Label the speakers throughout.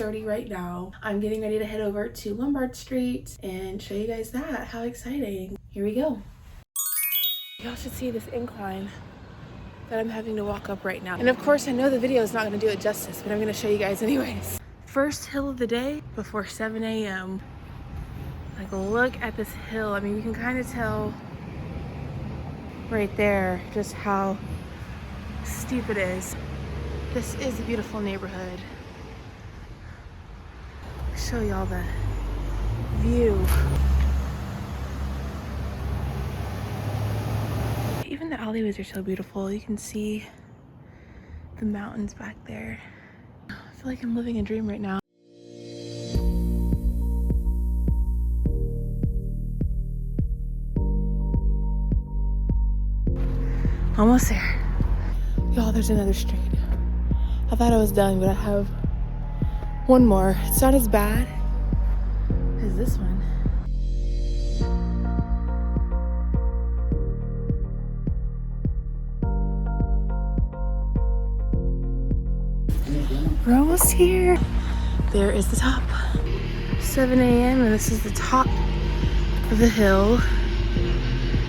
Speaker 1: 6:30 right now. I'm getting ready to head over to Lumbard Street and show you guys that. How exciting. Here we go. Y'all should see this incline that I'm having to walk up right now. And of course, I know the video is not going to do it justice, but I'm going to show you guys anyways. First hill of the day before 7 a.m. Like, look at this hill. I mean, you can kind of tell right there just how steep it is. This is a beautiful neighborhood. I'll show y'all the view. Even the alleyways are so beautiful. You can see the mountains back there. I feel like I'm living a dream right now. Almost there. Y'all, there's another street. I thought I was done, but I have one more. It's not as bad as this one. We're almost here. There is the top. 7 a.m. and this is the top of the hill.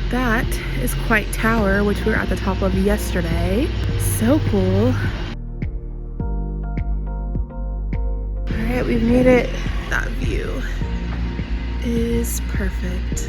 Speaker 1: That is Quite Tower, which we were at the top of yesterday. So cool. All right, we've made it. That view is perfect.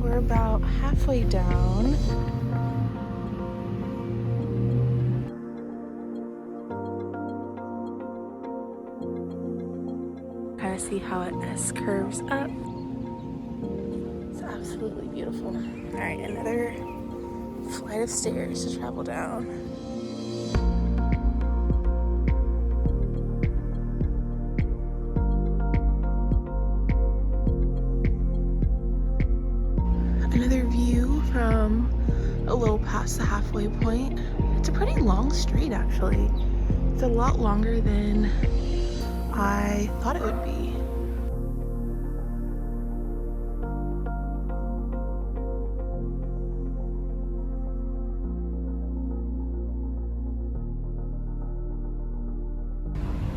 Speaker 1: We're about halfway down. Kind of see how it S-curves up. It's absolutely beautiful. All right, another flight of stairs to travel down. Another view from a little past the halfway point. It's a pretty long street, actually. It's a lot longer than I thought it would be.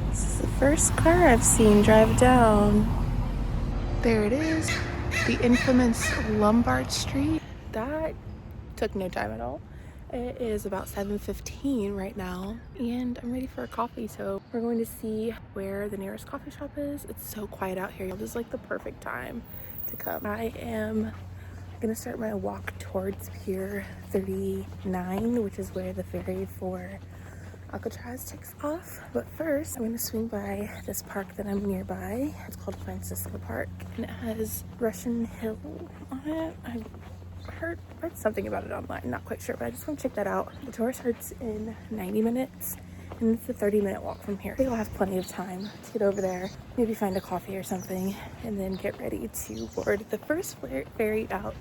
Speaker 1: This is the first car I've seen drive down. There it is. The infamous Lumbard Street. That took no time at all. It is about 7:15 right now and I'm ready for a coffee, so we're going to see where the nearest coffee shop is. It's so quiet out here. This is like the perfect time to come. I am gonna start my walk towards Pier 39, which is where the ferry for Alcatraz takes off. But first, I'm gonna swing by this park that I'm nearby. It's called Francisco Park, and it has Russian Hill on it. I read something about it online, not quite sure, but I just want to check that out. The tour starts in 90 minutes, and it's a 30-minute walk from here. I think I'll have plenty of time to get over there, maybe find a coffee or something, and then get ready to board the first ferry out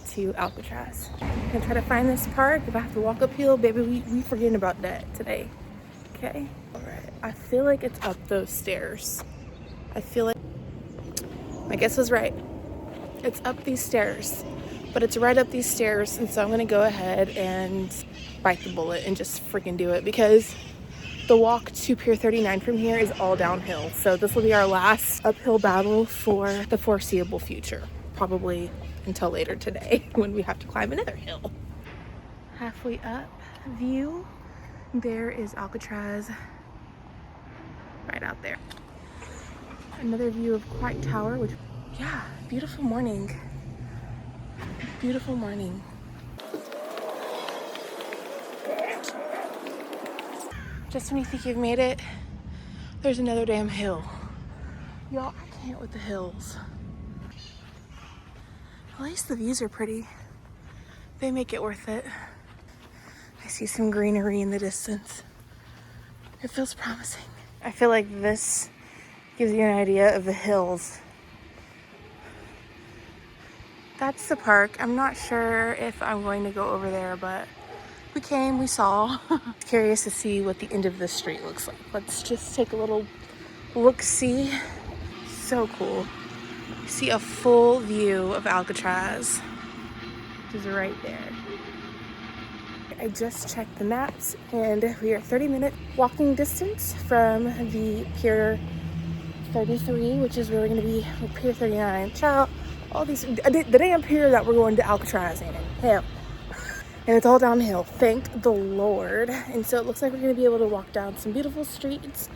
Speaker 1: to Alcatraz. I'm gonna try to find this park. If I have to walk uphill, baby, we forgetting about that today. Okay. All right. I feel like it's up those stairs. I feel like my guess was right. It's up these stairs, but it's right up these stairs, and so I'm gonna go ahead and bite the bullet and just freaking do it, because the walk to Pier 39 from here is all downhill. So this will be our last uphill battle for the foreseeable future, probably until later today when we have to climb another hill. Halfway up view, there is Alcatraz right out there. Another view of Quite Tower, which, yeah, beautiful morning. Beautiful morning. Just when you think you've made it, there's another damn hill. Y'all, I can't with the hills. At least the views are pretty. They make it worth it. I see some greenery in the distance. It feels promising. I feel like this gives you an idea of the hills That's the park. I'm not sure if I'm going to go over there, but we came, we saw. Curious to see what the end of the street looks like. Let's just take a little look-see. So cool. See a full view of Alcatraz, which is right there. I just checked the maps and we are 30-minute walking distance from the Pier 33, which is where we're gonna be, or Pier 39. Child, all these, the damn pier that we're going to Alcatraz in, hell. And it's all downhill, thank the Lord. And so it looks like we're gonna be able to walk down some beautiful streets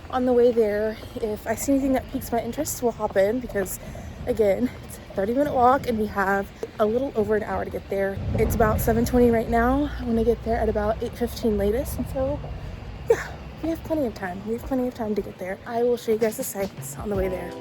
Speaker 1: on the way there. If I see anything that piques my interest, we'll hop in because, again, it's a 30-minute walk and we have a little over an hour to get there. It's about 7:20 right now. I'm gonna get there at about 8:15 latest, and so yeah, we have plenty of time. We have plenty of time to get there. I will show you guys the sights on the way there.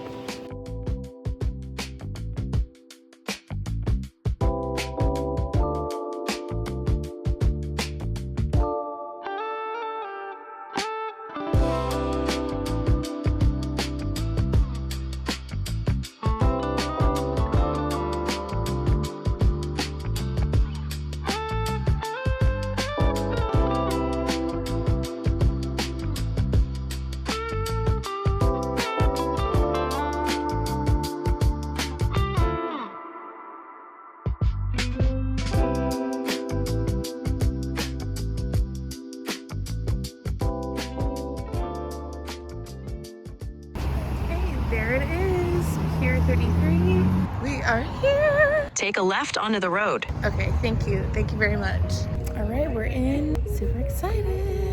Speaker 1: There it is, Pier 33. We are here.
Speaker 2: Take a left onto the road.
Speaker 1: Okay, thank you. Thank you very much. All right, we're in. Super excited.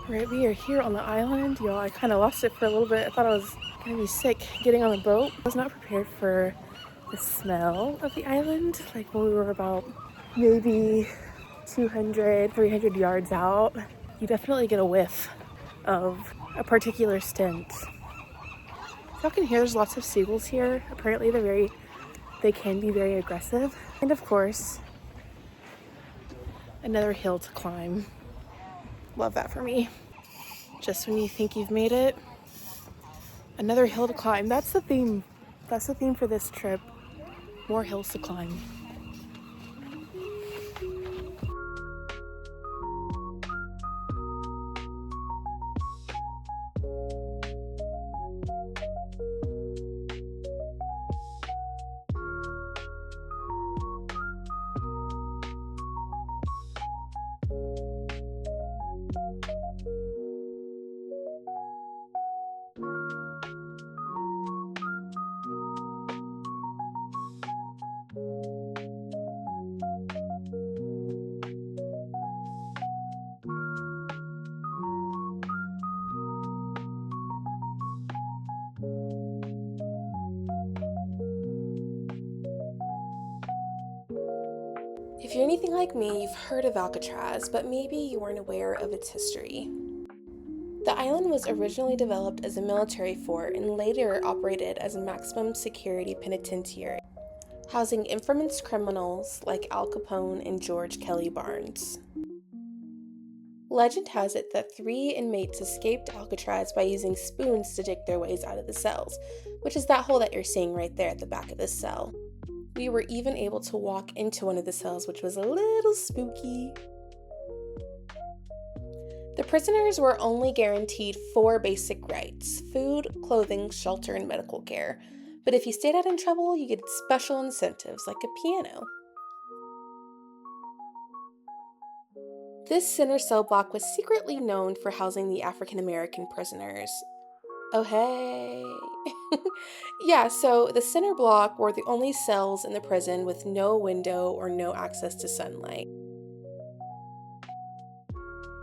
Speaker 1: Right, we are here on the island. Y'all, I kind of lost it for a little bit. I thought I was gonna be sick getting on the boat. I was not prepared for the smell of the island. Like when we were about maybe 200, 300 yards out, you definitely get a whiff of a particular stench. Y'all can hear there's lots of seagulls here. Apparently they can be very aggressive. And of course, another hill to climb. Love that for me. Just when you think you've made it, another hill to climb. That's the theme. That's the theme for this trip. More hills to climb. If you're anything like me, you've heard of Alcatraz, but maybe you weren't aware of its history. The island was originally developed as a military fort and later operated as a maximum security penitentiary, housing infamous criminals like Al Capone and George Kelly Barnes. Legend has it that 3 inmates escaped Alcatraz by using spoons to dig their ways out of the cells, which is that hole that you're seeing right there at the back of this cell. We were even able to walk into one of the cells, which was a little spooky. The prisoners were only guaranteed 4 basic rights: food, clothing, shelter, and medical care. But if you stayed out in trouble, you get special incentives like a piano. This center cell block was secretly known for housing the African American prisoners. Oh, hey. Yeah, so the center block were the only cells in the prison with no window or no access to sunlight.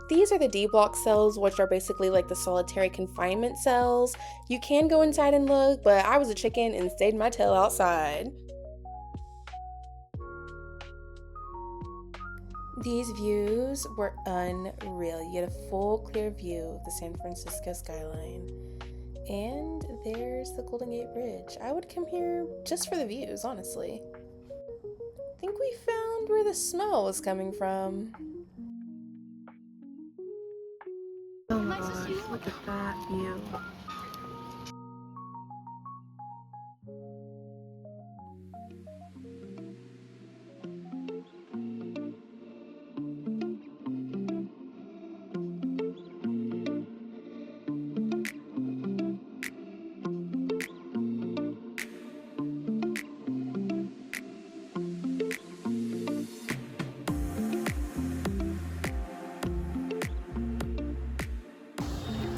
Speaker 1: These are the D block cells, which are basically like the solitary confinement cells. You can go inside and look, but I was a chicken and stayed my tail outside. These views were unreal. You get a full clear view of the San Francisco skyline. And there's the Golden Gate Bridge. I would come here just for the views, honestly. I think we found where the smell was coming from. Oh my gosh, look at that view.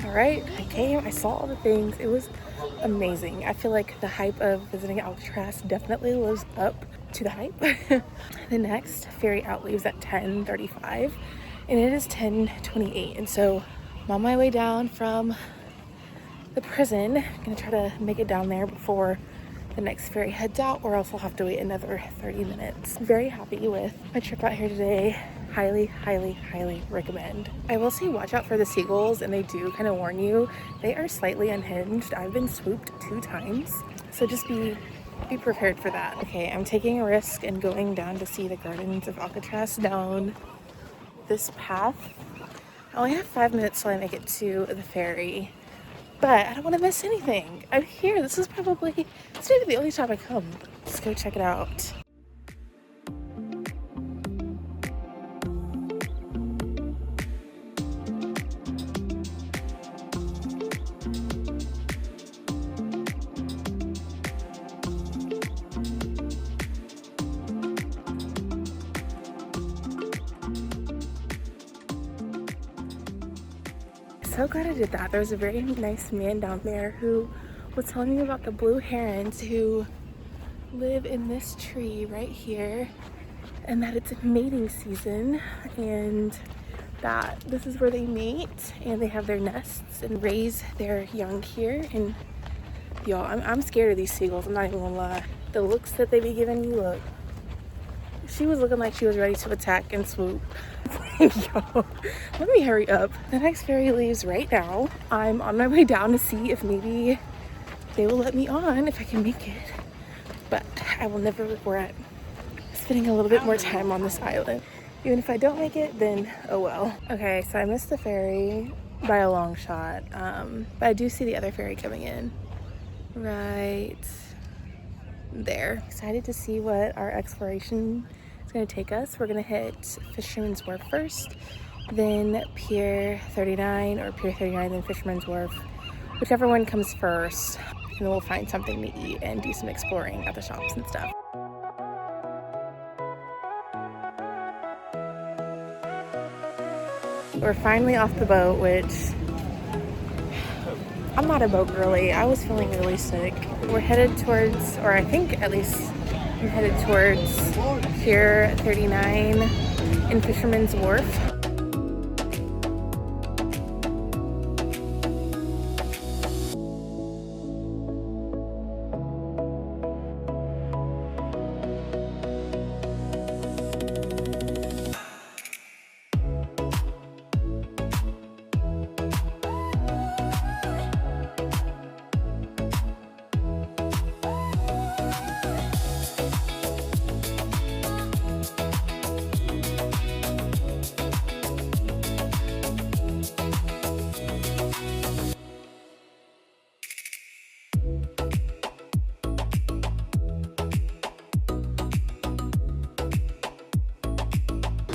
Speaker 1: Alright, I saw all the things. It was amazing. I feel like the hype of visiting Alcatraz definitely lives up to the hype. The next ferry out leaves at 10:35 and it is 10:28, and so I'm on my way down from the prison. I'm gonna try to make it down there before the next ferry heads out, or else I'll have to wait another 30 minutes. I'm very happy with my trip out here today. Highly, highly, highly recommend. I will say watch out for the seagulls, and they do kind of warn you. They are slightly unhinged. I've been swooped 2 times, so just be prepared for that. Okay, I'm taking a risk and going down to see the gardens of Alcatraz down this path. I only have 5 minutes till I make it to the ferry, but I don't want to miss anything. I'm here. This is maybe the only time I come. Let's go check it out. So glad I did that. There was a very nice man down there who was telling me about the blue herons who live in this tree right here, and that it's mating season, and that this is where they mate and they have their nests and raise their young here. And y'all, I'm scared of these seagulls. I'm not even gonna lie. The looks that they be giving you, look. She was looking like she was ready to attack and swoop. Yo, let me hurry up. The next ferry leaves right now. I'm on my way down to see if maybe they will let me on if I can make it. But I will never regret spending a little bit more time on this island. Even if I don't make it, then oh well. Okay, so I missed the ferry by a long shot. But I do see the other ferry coming in right there. Excited to see what our exploration is going to take us. We're going to hit Fisherman's Wharf first, then Pier 39 or Pier 39, then Fisherman's Wharf, whichever one comes first, and then we'll find something to eat and do some exploring at the shops and stuff. We're finally off the boat, which I'm not a boat girly. I was feeling really sick. We're headed towards, or I think at least I'm headed towards Pier 39 in Fisherman's Wharf.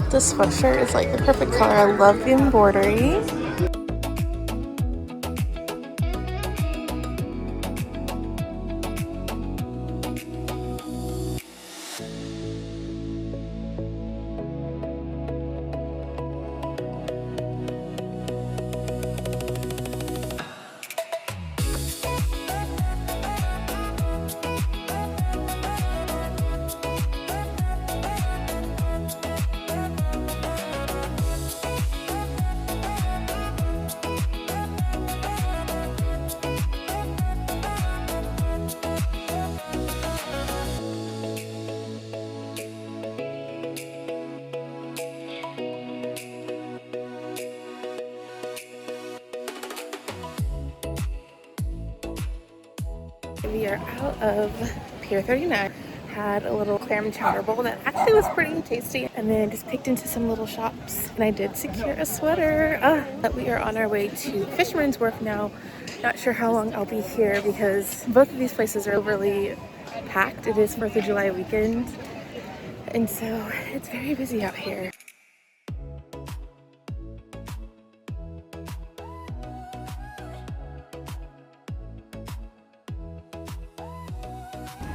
Speaker 1: This sweatshirt is like the perfect color. I love the embroidery. We are out of Pier 39. Had a little clam chowder bowl that actually was pretty tasty, and then just picked into some little shops, and I did secure a sweater. But we are on our way to Fisherman's Wharf now. Not sure how long I'll be here because both of these places are overly packed. It is 4th of July weekend, and so it's very busy out here.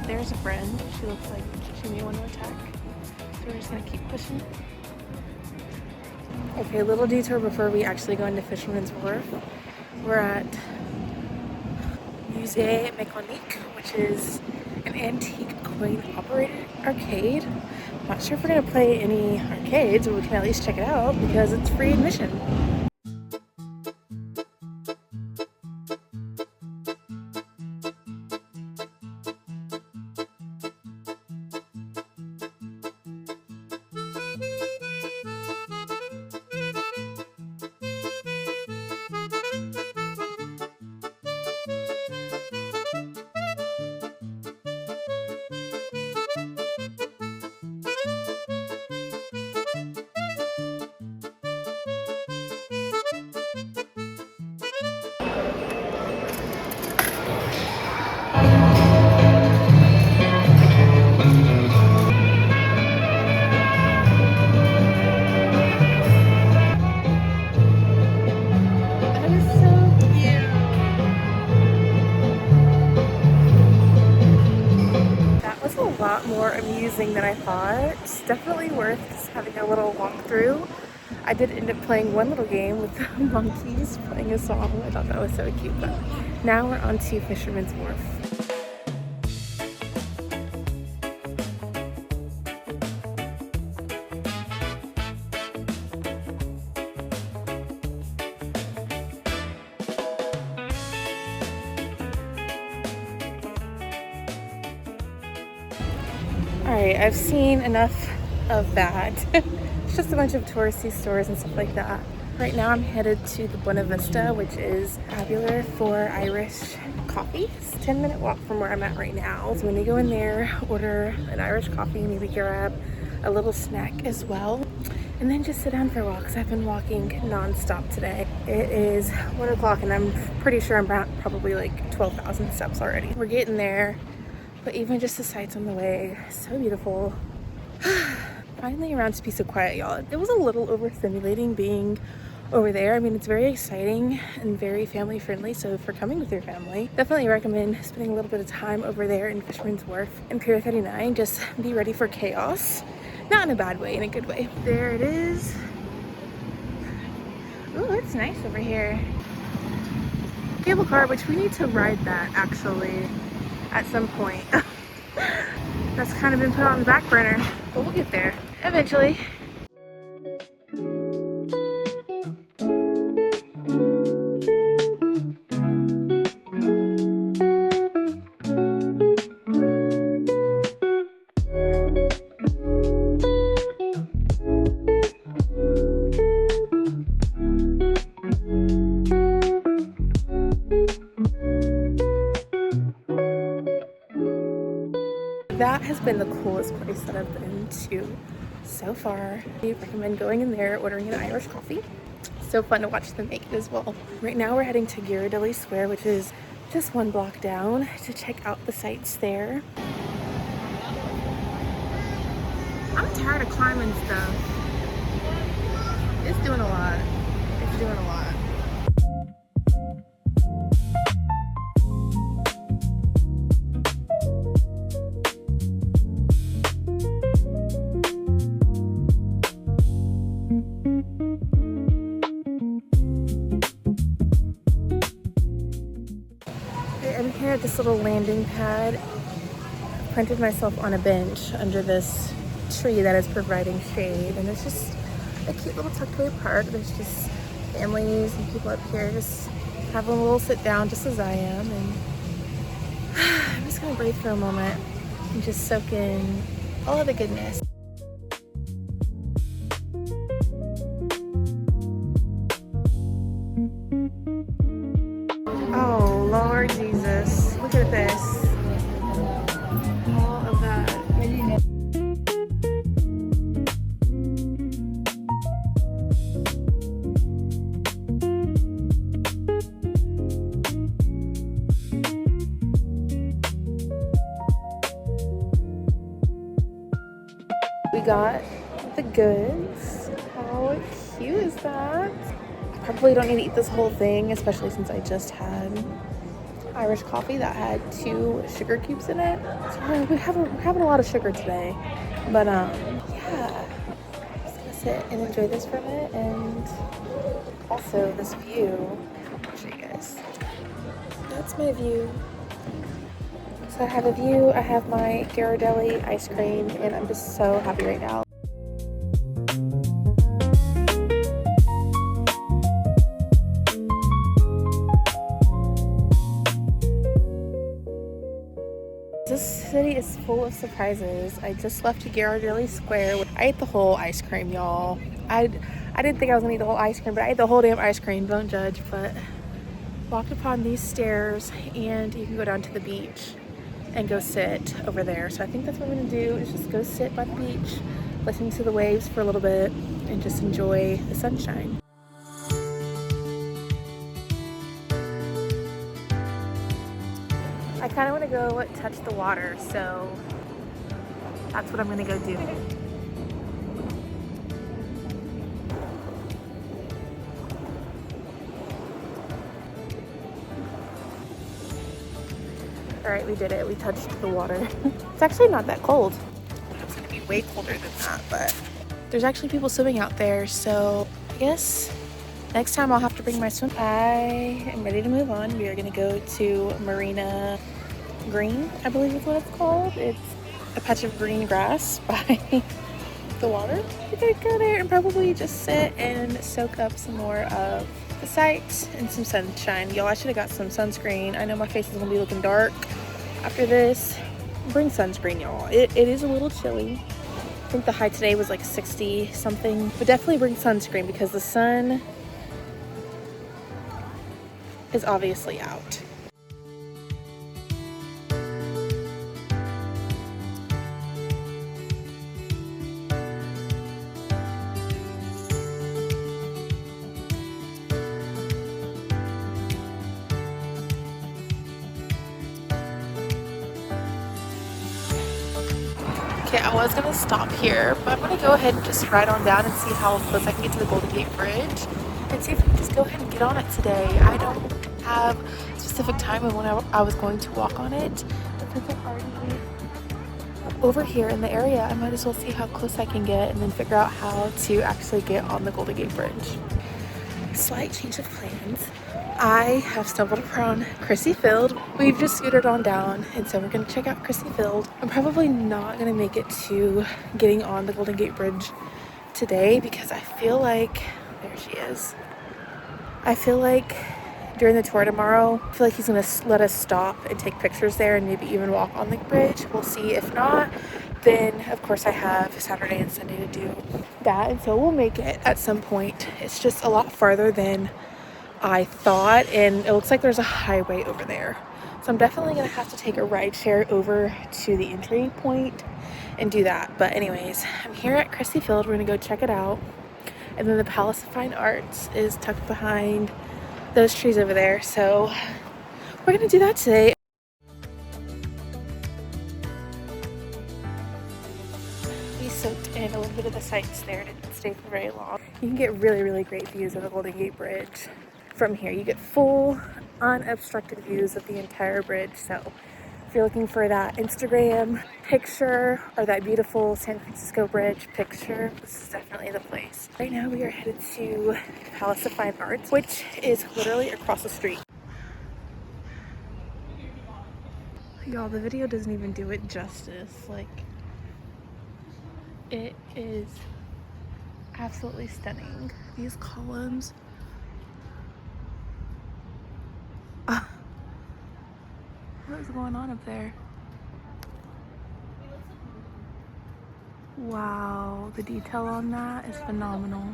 Speaker 1: There's a friend. She looks like she may want to attack. So we're just gonna keep pushing. Okay, a little detour before we actually go into Fisherman's Wharf. We're at Musée Mécanique, which is an antique coin-operated arcade. Not sure if we're gonna play any arcades, but we can at least check it out because it's free admission. More amusing than I thought. It's definitely worth just having a little walkthrough. I did end up playing one little game with the monkeys playing a song. I thought that was so cute, but now we're on to Fisherman's Wharf. Alright, I've seen enough of that. It's just a bunch of touristy stores and stuff like that. Right now I'm headed to the Buena Vista, which is popular for Irish coffee. It's a 10-minute walk from where I'm at right now. So when you go in there, order an Irish coffee, maybe grab a little snack as well, and then just sit down for a walk because I've been walking non-stop today. It is 1 o'clock and I'm pretty sure I'm probably like 12,000 steps already. We're getting there. But even just the sights on the way, so beautiful. Finally around to peace and quiet, y'all. It was a little overstimulating being over there. I mean, it's very exciting and very family friendly. So if you're coming with your family, definitely recommend spending a little bit of time over there in Fisherman's Wharf and Pier 39. Just be ready for chaos. Not in a bad way, in a good way. There it is. Ooh, it's nice over here. Cable car, which we need to ride that actually at some point. That's kind of been put on the back burner, but we'll get there eventually. That has been the coolest place that I've been to so far. I recommend going in there, ordering an Irish coffee. So fun to watch them make it as well. Right now we're heading to Ghirardelli Square, which is just 1 block down, to check out the sights there. I'm tired of climbing stuff. It's doing a lot. It's doing a lot. I'm here at this little landing pad. I planted myself on a bench under this tree that is providing shade, and it's just a cute little tucked away park. There's just families and people up here just having a little sit down, just as I am, and I'm just gonna breathe for a moment and just soak in all of the goodness. Oh Lord Jesus, look at this. got the goods. How cute is that? I probably don't need to eat this whole thing, especially since I just had Irish coffee that had 2 sugar cubes in it. So we're having a lot of sugar today. But yeah, I'm just gonna sit and enjoy this for a minute, and also this view. I'll show you guys. That's my view. So I have a view, I have my Ghirardelli ice cream, and I'm just so happy right now. This city is full of surprises. I just left Ghirardelli Square. I ate the whole ice cream, y'all. I didn't think I was gonna eat the whole ice cream, but I ate the whole damn ice cream. Don't judge. But walked upon these stairs, and you can go down to the beach and go sit over there. So I think that's what I'm gonna do, is just go sit by the beach, listen to the waves for a little bit, and just enjoy the sunshine. I kind of want to go touch the water, so that's what I'm gonna go do. All right, we did it. We touched the water. It's actually not that cold. It's gonna be way colder than that, but there's actually people swimming out there, so I guess next time I'll have to bring my swim. I am ready to move on. We are gonna go to Marina Green, I believe is what it's called. It's a patch of green grass by the water. We're gonna go there and probably just sit and soak up some more of the sights and some sunshine. Y'all, I should have got some sunscreen. I know my face is gonna be looking dark after this. Bring sunscreen, y'all. It is a little chilly. I think the high today was like 60 something, but definitely bring sunscreen because the sun is obviously out. Okay, I was gonna stop here, but I'm gonna go ahead and just ride on down and see how close I can get to the Golden Gate Bridge and see if we can just go ahead and get on it today. I don't have a specific time of when I was going to walk on it, but since I'm already over here in the area, I might as well see how close I can get and then figure out how to actually get on the Golden Gate Bridge. Slight change of plans. I have stumbled upon Crissy Field. We've just scootered on down, and so we're gonna check out Crissy Field. I'm probably not gonna make it to getting on the Golden Gate Bridge today because I feel like, there she is. I feel like during the tour tomorrow, I feel like he's gonna let us stop and take pictures there and maybe even walk on the bridge. We'll see. If not, then of course I have Saturday and Sunday to do that, and so we'll make it at some point. It's just a lot farther than I thought, and it looks like there's a highway over there. So I'm definitely gonna have to take a ride share over to the entry point and do that. But anyways, I'm here at Crissy Field. We're gonna go check it out. And then the Palace of Fine Arts is tucked behind those trees over there. So we're gonna do that today. We soaked in a little bit of the sights there. Didn't stay for very long. You can get really, really great views of the Golden Gate Bridge from here. You get full unobstructed views of the entire bridge. So if you're looking for that Instagram picture or that beautiful San Francisco Bridge picture, this is definitely the place. Right now we are headed to Palace of Fine Arts, which is literally across the street. Y'all, the video doesn't even do it justice. Like, it is absolutely stunning. These columns. What is going on up there? Wow, the detail on that is phenomenal.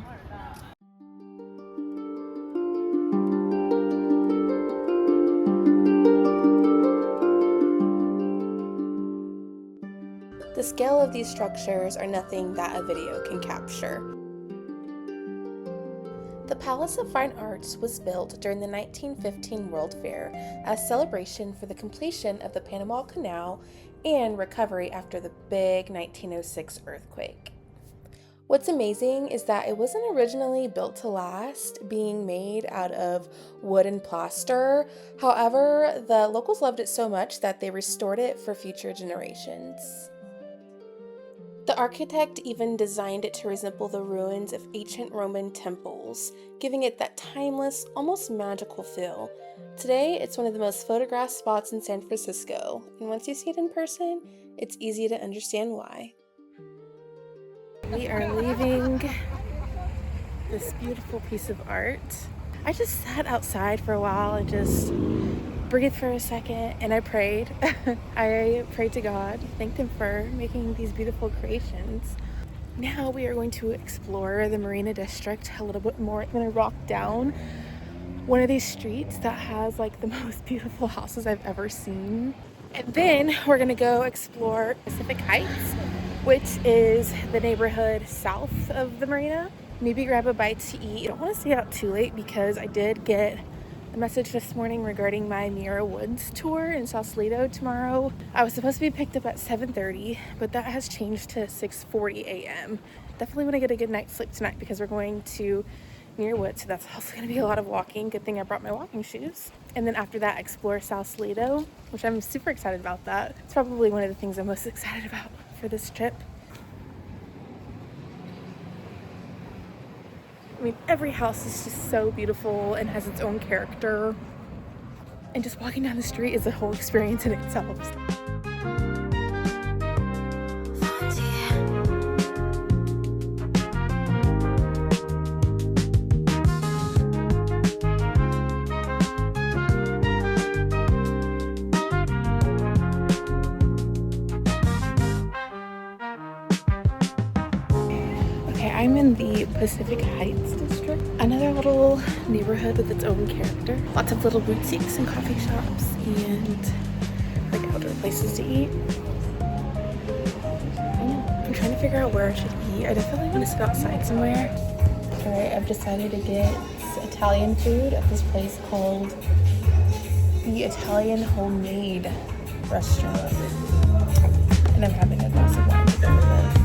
Speaker 1: The scale of these structures are nothing that a video can capture. The Palace of Fine Arts was built during the 1915 World Fair as celebration for the completion of the Panama Canal and recovery after the big 1906 earthquake. What's amazing is that it wasn't originally built to last, being made out of wood and plaster. However, the locals loved it so much that they restored it for future generations. The architect even designed it to resemble the ruins of ancient Roman temples, giving it that timeless, almost magical feel. Today, it's one of the most photographed spots in San Francisco, and once you see it in person, it's easy to understand why. We are leaving this beautiful piece of art. I just sat outside for a while and just breathed for a second, and I prayed. I prayed to God, thanked him for making these beautiful creations. Now we are going to explore the Marina District a little bit more. I'm gonna walk down one of these streets that has like the most beautiful houses I've ever seen. And then we're gonna go explore Pacific Heights, which is the neighborhood south of the marina. Maybe grab a bite to eat. I don't want to stay out too late because I did get a message this morning regarding my Mira Woods tour in Sausalito tomorrow. I was supposed to be picked up at 7:30, but that has changed to 6:40 a.m. Definitely want to get a good night's sleep tonight because we're going to Mira Woods, so that's also going to be a lot of walking. Good thing I brought my walking shoes. And then after that, explore Sausalito, which I'm super excited about that. It's probably one of the things I'm most excited about for this trip. I mean, every house is just so beautiful and has its own character. And just walking down the street is a whole experience in itself. I'm in the Pacific Heights district, another little neighborhood with its own character. Lots of little boutiques and coffee shops and like outdoor places to eat. I'm trying to figure out where I should eat. I definitely want to sit outside somewhere. Alright, I've decided to get Italian food at this place called the Italian Homemade Restaurant. And I'm having a glass of wine to go with this.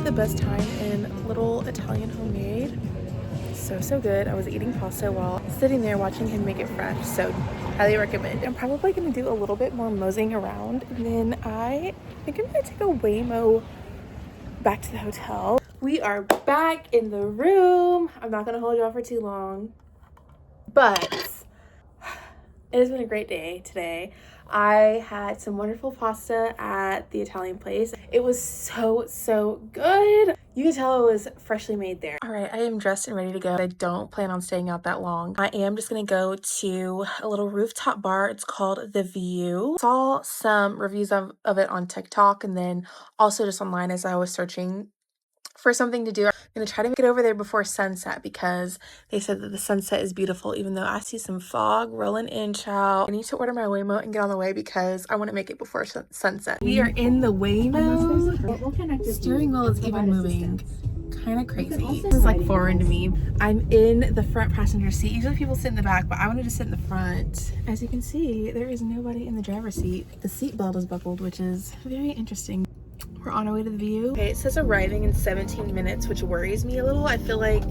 Speaker 1: Best time in little Italian Homemade. So good. I was eating pasta while sitting there watching him make it fresh, so highly recommend. I'm probably going to do a little bit more moseying around, and then I think I'm going to take a Waymo back to the hotel. We are back in the room. I'm not going to hold y'all for too long, but it has been a great day today. I had some wonderful pasta at the Italian place. It was so good. You can tell it was freshly made there. All right, I am dressed and ready to go. I don't plan on staying out that long. I am just gonna go to a little rooftop bar. It's called The View. Saw some reviews of it on TikTok and then also just online as I was searching for something to do. I'm gonna try to make it over there before sunset because they said that the sunset is beautiful, even though I see some fog rolling in, child. I need to order my Waymo and get on the way because I want to make it before sunset. We are in the Waymo. Steering wheel is even moving. Kind of crazy. It's like foreign to me. I'm in the front passenger seat. Usually people sit in the back, but I wanted to sit in the front. As you can see, there is nobody in the driver's seat. The seat belt is buckled, which is very interesting. We're on our way to the View. Okay, it says arriving in 17 minutes, which worries me a little. I feel like,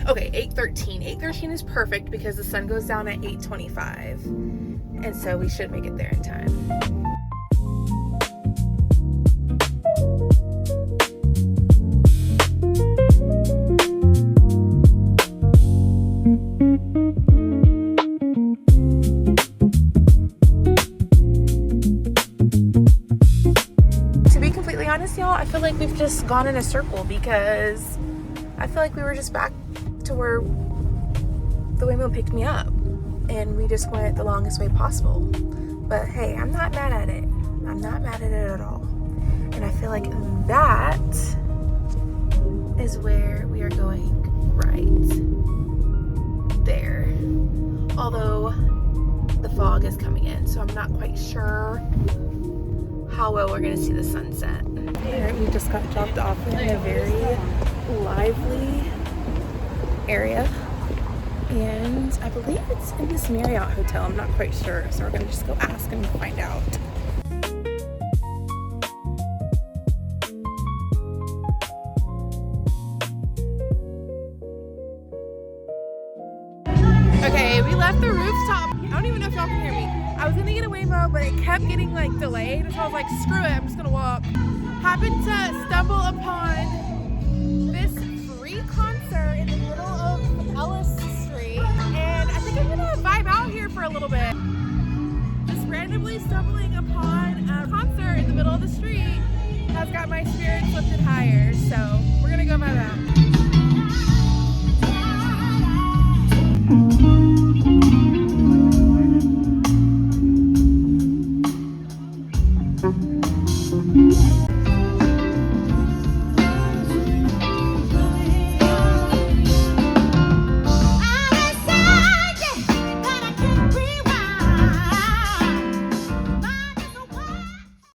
Speaker 1: okay, 8:13. 8:13 is perfect because the sun goes down at 8:25. And so we should make it there in time. just gone in a circle because I feel like we were just back to where the waymo picked me up, and we just went the longest way possible. But hey, I'm not mad at it. I'm not mad at it at all. And I feel like that is where we are going right there. Although the fog is coming in, so I'm not quite sure how well we're gonna see the sunset. Alright, we just got dropped off in a very lively area, and I believe it's in this Marriott hotel. I'm not quite sure, so we're gonna just go ask and find out. Okay, we left the rooftop. I don't even know if y'all can hear me. I was gonna get a waymo, but it kept getting like delayed, so I was like, screw it, I'm just gonna walk. Happened to stumble upon this free concert in the middle of Ellis Street, and I think I'm gonna vibe out here for a little bit. Just randomly stumbling upon a concert in the middle of the street has got my spirits lifted higher, so we're gonna go vibe out.